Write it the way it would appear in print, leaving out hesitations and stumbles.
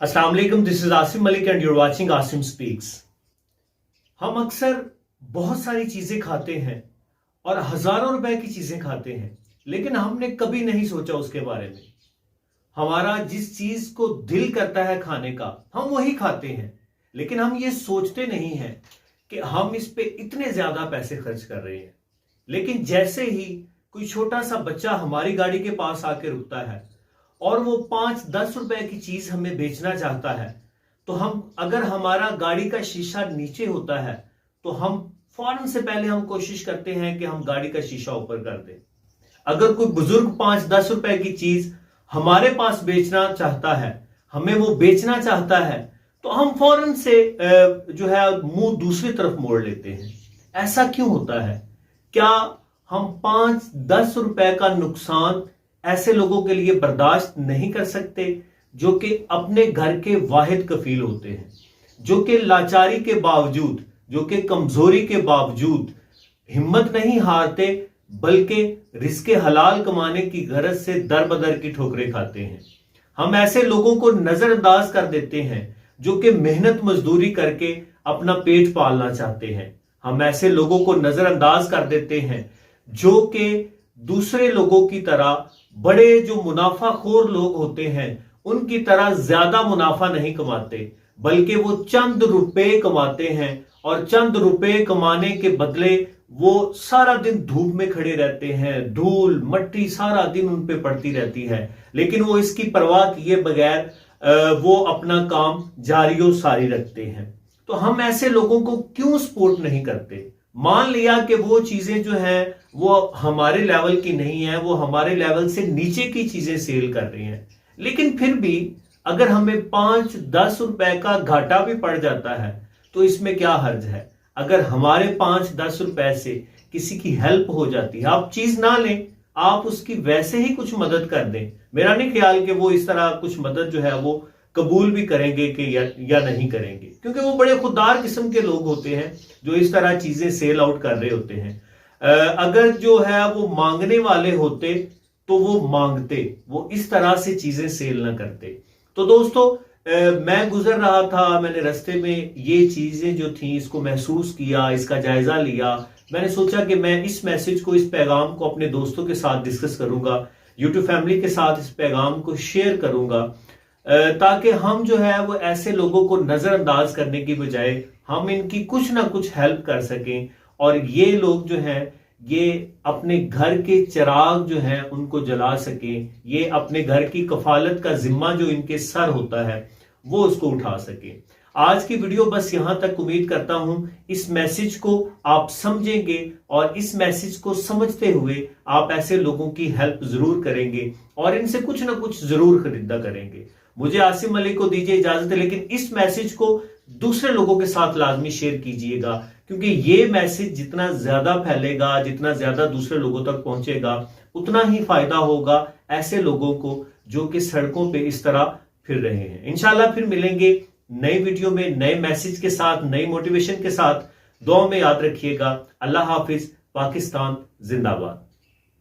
अस्सलाम वालेकुम, this is Asim Malik and your watching Asim speaks. हम अक्सर बहुत सारी चीजें खाते हैं और हजारों रुपए की चीजें खाते हैं, लेकिन हमने कभी नहीं सोचा उसके बारे में। हमारा जिस चीज को दिल करता है खाने का, हम वही खाते हैं, लेकिन हम ये सोचते नहीं हैं कि हम इस पे इतने ज्यादा पैसे खर्च कर रहे हैं। लेकिन जैसे ही कोई छोटा सा बच्चा हमारी गाड़ी के पास आके रुकता है और वो 5-10 रुपए की चीज हमें बेचना चाहता है, तो हम अगर हमारा गाड़ी का शीशा नीचे होता है तो हम फौरन से पहले हम कोशिश करते हैं कि हम गाड़ी का शीशा ऊपर कर दें। अगर कोई बुजुर्ग 5-10 रुपए की चीज हमारे पास बेचना चाहता है, हमें वो बेचना चाहता है, तो हम फौरन से जो है मुंह दूसरी तरफ मोड़ लेते हैं। ऐसा क्यों होता है? क्या हम 5-10 रुपए का नुकसान ऐसे लोगों के लिए बर्दाश्त नहीं कर सकते जो कि अपने घर के वाहिद कफील होते हैं, जो कि लाचारी के बावजूद, जो कि कमजोरी के बावजूद हिम्मत नहीं हारते, बल्कि रिस्के हलाल कमाने की गरज से दर बदर की ठोकरें खाते हैं। हम ऐसे लोगों को नजरअंदाज कर देते हैं जो कि मेहनत मजदूरी करके अपना पेट पालना चाहते हैं। हम ऐसे लोगों को नजरअंदाज कर देते हैं जो कि दूसरे लोगों की तरह बड़े जो मुनाफाखोर लोग होते हैं उनकी तरह ज्यादा मुनाफा नहीं कमाते, बल्कि वो चंद रुपए कमाते हैं और चंद रुपए कमाने के बदले वो सारा दिन धूप में खड़े रहते हैं, धूल मट्टी सारा दिन उन पे पड़ती रहती है, लेकिन वो इसकी परवाह किए बगैर वो अपना काम जारी सारी रखते हैं। तो हम ऐसे लोगों को क्यों सपोर्ट नहीं करते? मान लिया कि वो चीजें जो हैं वो हमारे लेवल की नहीं है, वो हमारे लेवल से नीचे की चीजें सेल कर रही हैं, लेकिन फिर भी अगर हमें 5-10 रुपए का घाटा भी पड़ जाता है तो इसमें क्या हर्ज है? अगर हमारे 5-10 रुपए से किसी की हेल्प हो जाती है, आप चीज ना लें, आप उसकी वैसे ही कुछ मदद कर दें, मेरा नहीं ख्याल कि वो इस तरह कुछ मदद जो है वो कबूल भी करेंगे कि या नहीं करेंगे, क्योंकि वो बड़े खुददार किस्म के लोग होते हैं जो इस तरह चीजें सेल आउट कर रहे होते हैं। अगर जो है वो मांगने वाले होते तो वो मांगते, वो इस तरह से चीजें सेल ना करते। तो दोस्तों, मैं गुजर रहा था, मैंने रास्ते में ये चीजें जो थी इसको महसूस किया, इसका जायजा लिया। मैंने सोचा कि मैं इस मैसेज को, इस पैगाम को अपने दोस्तों के साथ डिस्कस करूंगा, यूट्यूब फैमिली के साथ इस पैगाम को शेयर करूंगा, ताकि हम जो है वो ऐसे लोगों को नजरअंदाज करने की बजाय हम इनकी कुछ ना कुछ हेल्प कर सकें और ये लोग जो हैं ये अपने घर के चिराग जो हैं उनको जला सकें, ये अपने घर की कफालत का जिम्मा जो इनके सर होता है वो उसको उठा सकें। आज की वीडियो बस यहां तक। उम्मीद करता हूं इस मैसेज को आप समझेंगे और इस मैसेज को समझते हुए आप ऐसे लोगों की हेल्प जरूर करेंगे और इनसे कुछ ना कुछ जरूर खरीदा करेंगे। मुझे आसिम मलिक को दीजिए इजाजत है, लेकिन इस मैसेज को दूसरे लोगों के साथ लाजमी शेयर कीजिएगा, क्योंकि ये मैसेज जितना ज्यादा फैलेगा, जितना ज्यादा दूसरे लोगों तक पहुंचेगा, उतना ही फायदा होगा ऐसे लोगों को जो कि सड़कों पे इस तरह फिर रहे हैं। इंशाल्लाह फिर मिलेंगे नई वीडियो में, नए मैसेज के साथ, नई मोटिवेशन के साथ। दुआ में याद रखिएगा। अल्लाह हाफिज। पाकिस्तान जिंदाबाद।